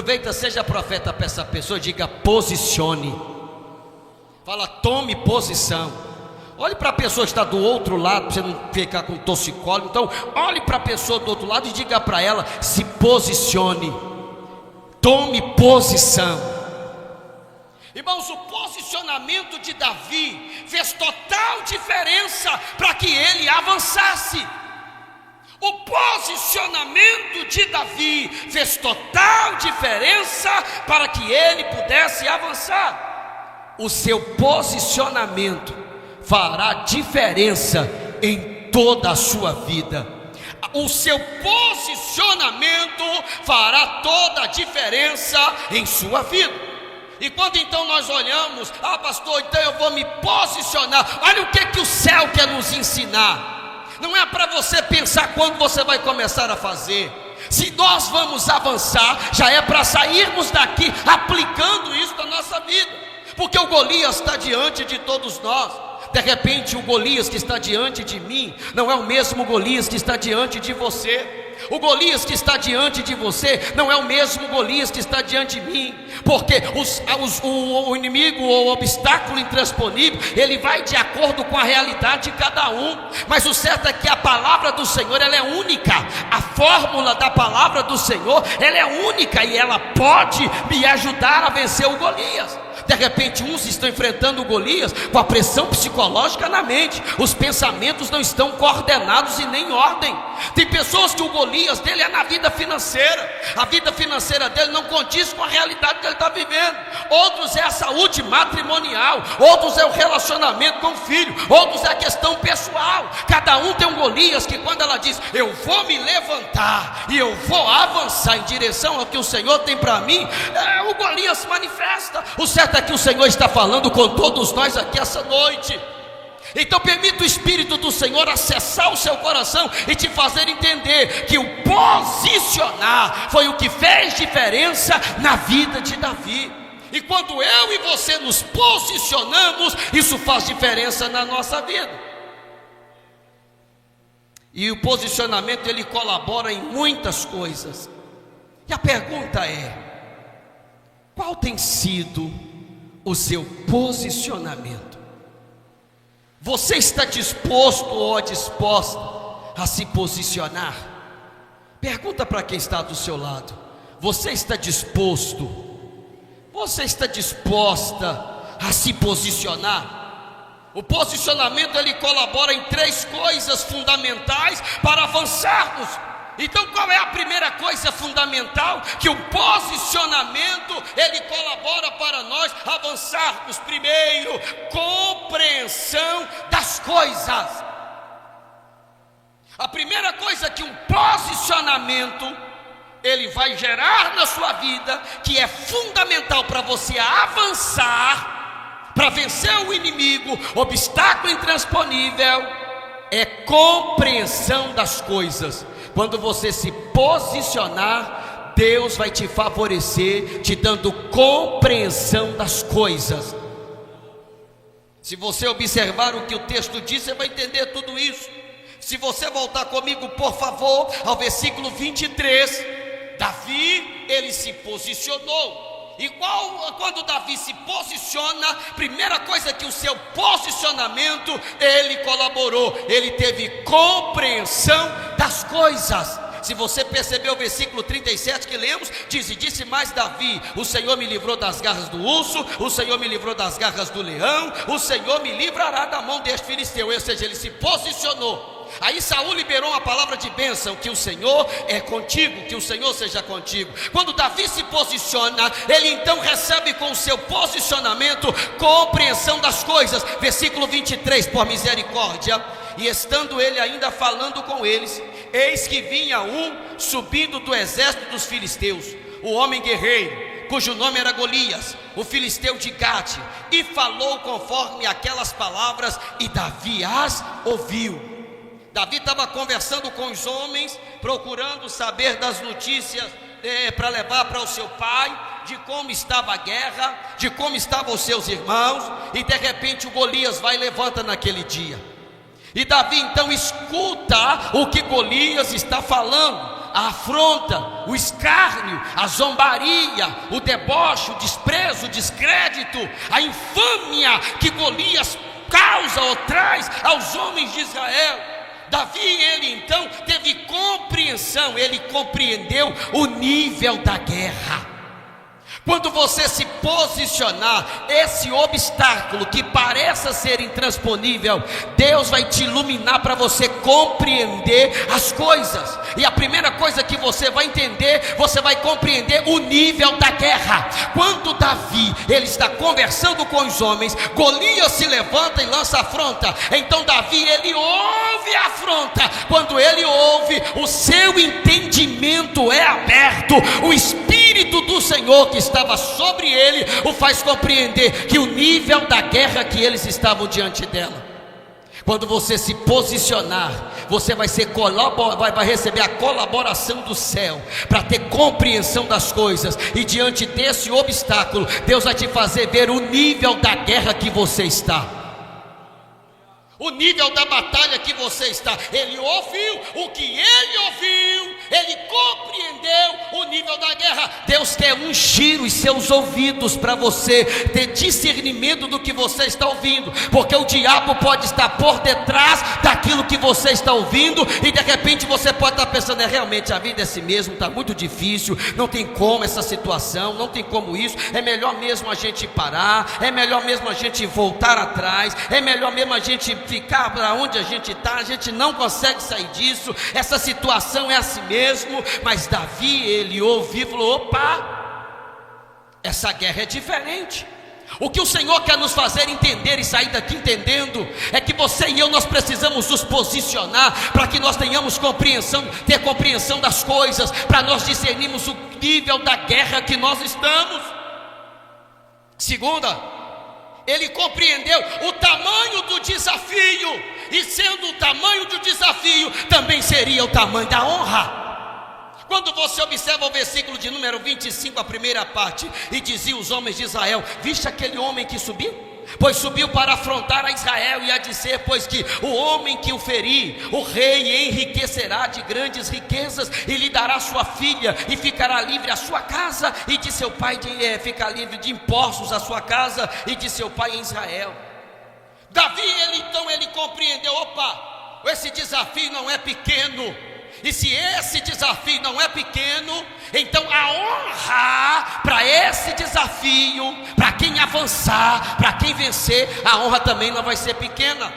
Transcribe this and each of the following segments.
Aproveita, seja profeta para essa pessoa, diga posicione. Fala, tome posição. Olhe para a pessoa que está do outro lado, para você não ficar com torcicolo. Então, olhe para a pessoa do outro lado e diga para ela, se posicione. Tome posição. Irmãos, o posicionamento de Davi fez total diferença para que ele avançasse. O posicionamento de Davi fez total diferença para que ele pudesse avançar. O seu posicionamento fará diferença em toda a sua vida. O seu posicionamento fará toda a diferença em sua vida. E quando então nós olhamos, pastor, então eu vou me posicionar. Olha o que o céu quer nos ensinar. Não é para você pensar quando você vai começar a fazer. Se nós vamos avançar, já é para sairmos daqui aplicando isso na nossa vida. Porque o Golias está diante de todos nós. De repente o Golias que está diante de mim não é o mesmo Golias que está diante de você. O Golias que está diante de você não é o mesmo Golias que está diante de mim. Porque o inimigo ou o obstáculo intransponível, ele vai de acordo com a realidade de cada um. Mas o certo é que a palavra do Senhor, ela é única. A fórmula da palavra do Senhor, ela é única e ela pode me ajudar a vencer o Golias. De repente uns estão enfrentando o Golias com a pressão psicológica na mente. Os pensamentos não estão coordenados e nem em ordem. Tem pessoas que o Golias dele é na vida financeira. A vida financeira dele não condiz com a realidade que ele está vivendo. Outros é a saúde matrimonial. Outros é o relacionamento com o filho. Outros é a questão pessoal. Cada um tem um Golias que quando ela diz, eu vou me levantar e eu vou avançar em direção ao que o Senhor tem para mim, o Golias se manifesta. O certo é que o Senhor está falando com todos nós aqui essa noite. Então permita o Espírito do Senhor acessar o seu coração e te fazer entender que o posicionar foi o que fez diferença na vida de Davi. E quando eu e você nos posicionamos, isso faz diferença na nossa vida. E o posicionamento, ele colabora em muitas coisas. E a pergunta é: qual tem sido o seu posicionamento? Você está disposto ou disposta a se posicionar? Pergunta para quem está do seu lado: você está disposto? Você está disposta a se posicionar? O posicionamento, ele colabora em três coisas fundamentais para avançarmos. Então qual é a primeira coisa fundamental que o posicionamento ele colabora para nós avançarmos? Primeiro, compreensão das coisas. A primeira coisa que um posicionamento ele vai gerar na sua vida, que é fundamental para você avançar, para vencer o inimigo, obstáculo intransponível, é compreensão das coisas. Quando você se posicionar, Deus vai te favorecer, te dando compreensão das coisas. Se você observar o que o texto diz, você vai entender tudo isso. Se você voltar comigo, por favor, ao versículo 23, Davi, ele se posicionou. E quando Davi se posiciona, primeira coisa que o seu posicionamento, ele colaborou, ele teve compreensão das coisas. Se você percebeu o versículo 37 que lemos, diz: e disse mais Davi, o Senhor me livrou das garras do urso, o Senhor me livrou das garras do leão, o Senhor me livrará da mão deste filisteu. Ou seja, ele se posicionou. Aí Saul liberou uma palavra de bênção, que o Senhor é contigo, que o Senhor seja contigo. Quando Davi se posiciona, ele então recebe com o seu posicionamento compreensão das coisas. Versículo 23, por misericórdia, e estando ele ainda falando com eles, eis que vinha um subindo do exército dos filisteus, o homem guerreiro, cujo nome era Golias, o filisteu de Gate, e falou conforme aquelas palavras, e Davi as ouviu. Davi estava conversando com os homens, procurando saber das notícias para levar para o seu pai, de como estava a guerra, de como estavam os seus irmãos. E de repente o Golias vai e levanta naquele dia. E Davi então escuta o que Golias está falando. a afronta, o escárnio, a zombaria, o deboche, o desprezo, o descrédito, a infâmia que Golias causa ou traz aos homens de Israel. Davi, ele então teve compreensão, ele compreendeu o nível da guerra. Quando você se posicionar, esse obstáculo que pareça ser intransponível, Deus vai te iluminar para você compreender as coisas. E a primeira coisa que você vai entender, você vai compreender o nível da guerra. Quando Davi, ele está conversando com os homens, Golias se levanta e lança afronta. Então Davi, ele ouve a afronta. Quando ele ouve, o seu entendimento é aberto. O Espírito do Senhor que estava sobre ele o faz compreender que o nível da guerra que eles estavam diante dela. Quando você se posicionar, você vai receber a colaboração do céu para ter compreensão das coisas. E diante desse obstáculo, Deus vai te fazer ver o nível da guerra que você está, o nível da batalha que você está. Ele ouviu o que ele ouviu, ele compreendeu o nível da guerra. Deus quer ungir os seus ouvidos para você ter discernimento do que você está ouvindo, porque o diabo pode estar por detrás daquilo que você está ouvindo, e de repente você pode estar pensando: realmente a vida é assim mesmo, está muito difícil, não tem como essa situação, não tem como isso, é melhor mesmo a gente parar, é melhor mesmo a gente voltar atrás, é melhor mesmo a gente ficar para onde a gente está, a gente não consegue sair disso, essa situação é assim mesmo. Mas Davi, ele ouviu e falou: opa, essa guerra é diferente. O que o Senhor quer nos fazer entender e sair daqui entendendo é que você e eu, nós precisamos nos posicionar para que nós tenhamos compreensão, ter compreensão das coisas, para nós discernirmos o nível da guerra que nós estamos. Segunda, ele compreendeu o tamanho do desafio, e sendo o tamanho do desafio, também seria o tamanho da honra. Quando você observa o versículo de número 25, a primeira parte, e dizia os homens de Israel: viste aquele homem que subiu? Pois subiu para afrontar a Israel, e a dizer: pois que o homem que o ferir, o rei enriquecerá de grandes riquezas, e lhe dará sua filha, e ficará livre a sua casa, e de seu pai ficar livre de impostos a sua casa, e de seu pai em Israel. Davi, ele compreendeu: opa, esse desafio não é pequeno. E se esse desafio não é pequeno, então a honra para esse desafio, para quem avançar, para quem vencer, a honra também não vai ser pequena.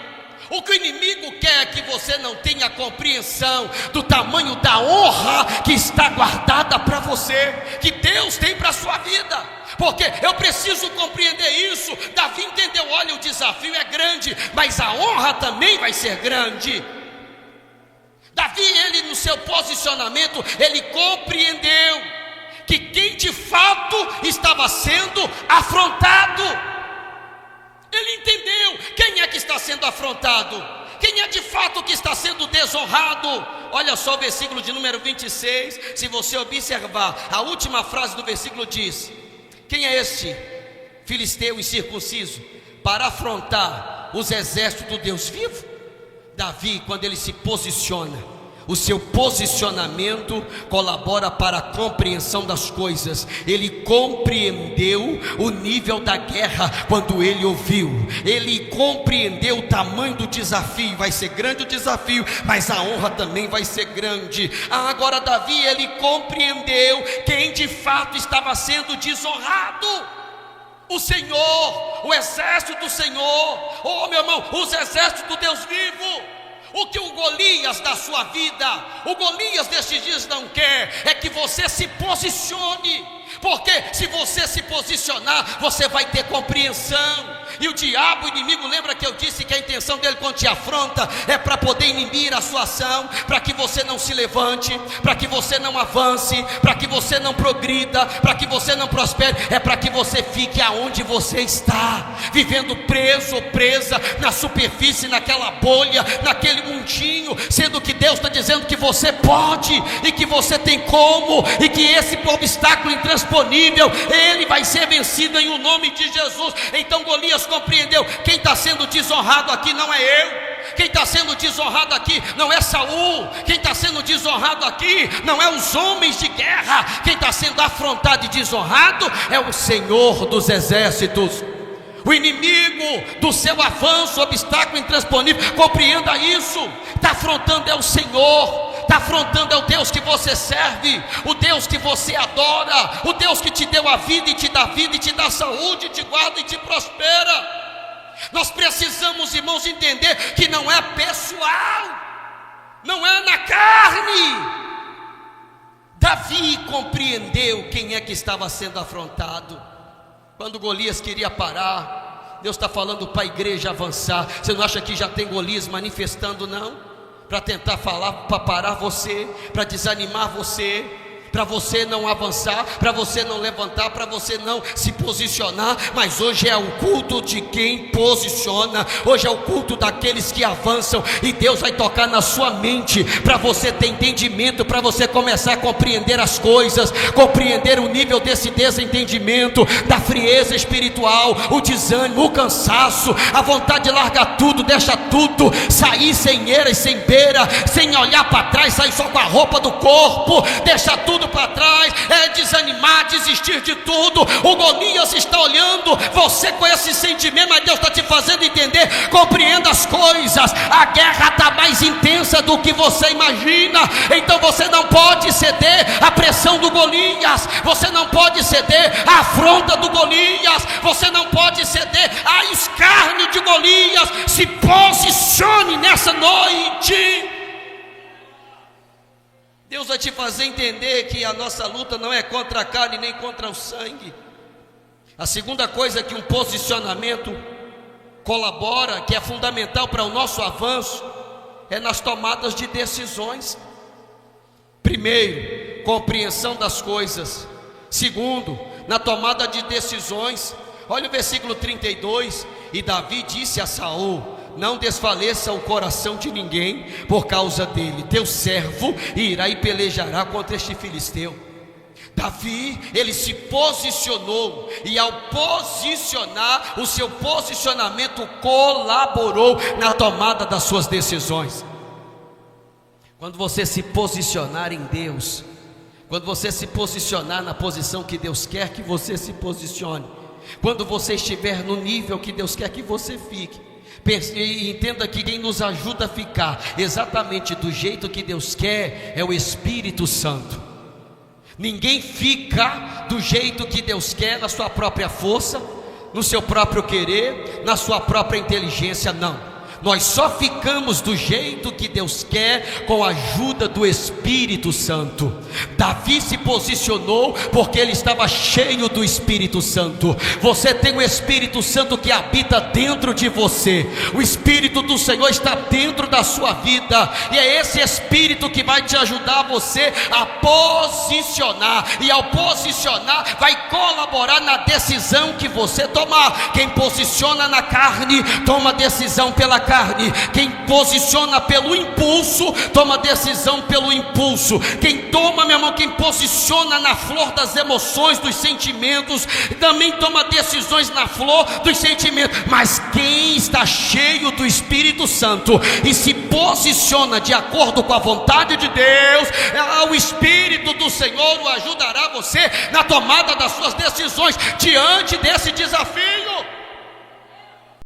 O que o inimigo quer é que você não tenha compreensão do tamanho da honra que está guardada para você, que Deus tem para a sua vida. Porque eu preciso compreender isso. Davi entendeu: olha, o desafio é grande, mas a honra também vai ser grande. Davi, ele no seu posicionamento, ele compreendeu que quem de fato estava sendo afrontado, ele entendeu quem é que está sendo afrontado, quem é de fato que está sendo desonrado. Olha só o versículo de número 26, se você observar, a última frase do versículo diz: quem é este filisteu incircunciso para afrontar os exércitos do Deus vivo? Davi, quando ele se posiciona, o seu posicionamento colabora para a compreensão das coisas. Ele compreendeu o nível da guerra quando ele ouviu, ele compreendeu o tamanho do desafio. Vai ser grande o desafio, mas a honra também vai ser grande. Agora Davi, ele compreendeu quem de fato estava sendo desonrado: o Senhor, o exército do Senhor. Oh meu irmão, os exércitos do Deus vivo. O que o Golias da sua vida, o Golias destes dias não quer é que você se posicione, porque se você se posicionar, você vai ter compreensão. E o diabo, o inimigo, lembra que eu disse que a intenção dele quando te afronta é para poder inibir a sua ação, para que você não se levante, para que você não avance, para que você não progrida, para que você não prospere. É para que você fique aonde você está, vivendo preso ou presa na superfície, naquela bolha, naquele mundinho, sendo que Deus está dizendo que você pode, e que você tem como, e que esse obstáculo intransponível, ele vai ser vencido em o nome de Jesus. Então Golias compreendeu: quem está sendo desonrado aqui não é eu, Quem está sendo desonrado aqui não é Saul. Quem está sendo desonrado aqui não é os homens de guerra. Quem está sendo afrontado e desonrado é o Senhor dos exércitos. O inimigo do seu avanço, obstáculo intransponível, compreenda isso. Está afrontando é o Senhor. Está afrontando é o Deus que você serve, o Deus que você adora, o Deus que te deu a vida e te dá saúde, te guarda e te prospera. Nós precisamos, irmãos, entender que não é pessoal, não é na carne. Davi compreendeu quem é que estava sendo afrontado. Quando Golias queria parar, Deus está falando para a igreja avançar. Você não acha que já tem Golias manifestando, não? Para tentar falar, para parar você, para desanimar você, para você não avançar, para você não levantar, para você não se posicionar. Mas hoje é o culto de quem posiciona, hoje é o culto daqueles que avançam, e Deus vai tocar na sua mente, para você ter entendimento, para você começar a compreender as coisas, compreender o nível desse desentendimento, da frieza espiritual, o desânimo, o cansaço, a vontade de largar tudo, deixar tudo, sair sem eira e sem beira, sem olhar para trás, sair só com a roupa do corpo, deixar tudo para trás, é desanimar, desistir de tudo. O Golias está olhando você com esse sentimento, mas Deus está te fazendo entender. Compreenda as coisas, a guerra está mais intensa do que você imagina, então você não pode ceder à pressão do Golias, você não pode ceder à afronta do Golias, você não pode ceder à escárnio de Golias. Se posicione nessa noite. Deus vai te fazer entender que a nossa luta não é contra a carne nem contra o sangue. A segunda coisa que um posicionamento colabora, que é fundamental para o nosso avanço, é nas tomadas de decisões. Primeiro, compreensão das coisas. Segundo, na tomada de decisões. Olha o versículo 32. E Davi disse a Saul: não desfaleça o coração de ninguém por causa dele, teu servo irá e pelejará contra este filisteu. Davi, ele se posicionou, e ao posicionar, o seu posicionamento colaborou na tomada das suas decisões. Quando você se posicionar em Deus, quando você se posicionar na posição que Deus quer que você se posicione, quando você estiver no nível que Deus quer que você fique, e entenda que quem nos ajuda a ficar exatamente do jeito que Deus quer é o Espírito Santo. Ninguém fica do jeito que Deus quer na sua própria força, no seu próprio querer, na sua própria inteligência, não. Nós só ficamos do jeito que Deus quer com a ajuda do Espírito Santo. Davi se posicionou porque ele estava cheio do Espírito Santo. Você tem o Espírito Santo que habita dentro de você. O Espírito do Senhor está dentro da sua vida, e é esse Espírito que vai te ajudar você a posicionar, e ao posicionar vai colaborar na decisão que você tomar. Quem posiciona na carne toma decisão pela carne. Quem posiciona pelo impulso toma decisão pelo impulso. Quem toma, meu irmão, quem posiciona na flor das emoções, dos sentimentos, também toma decisões na flor dos sentimentos. Mas quem está cheio do Espírito Santo e se posiciona de acordo com a vontade de Deus, o Espírito do Senhor o ajudará você na tomada das suas decisões diante desse desafio.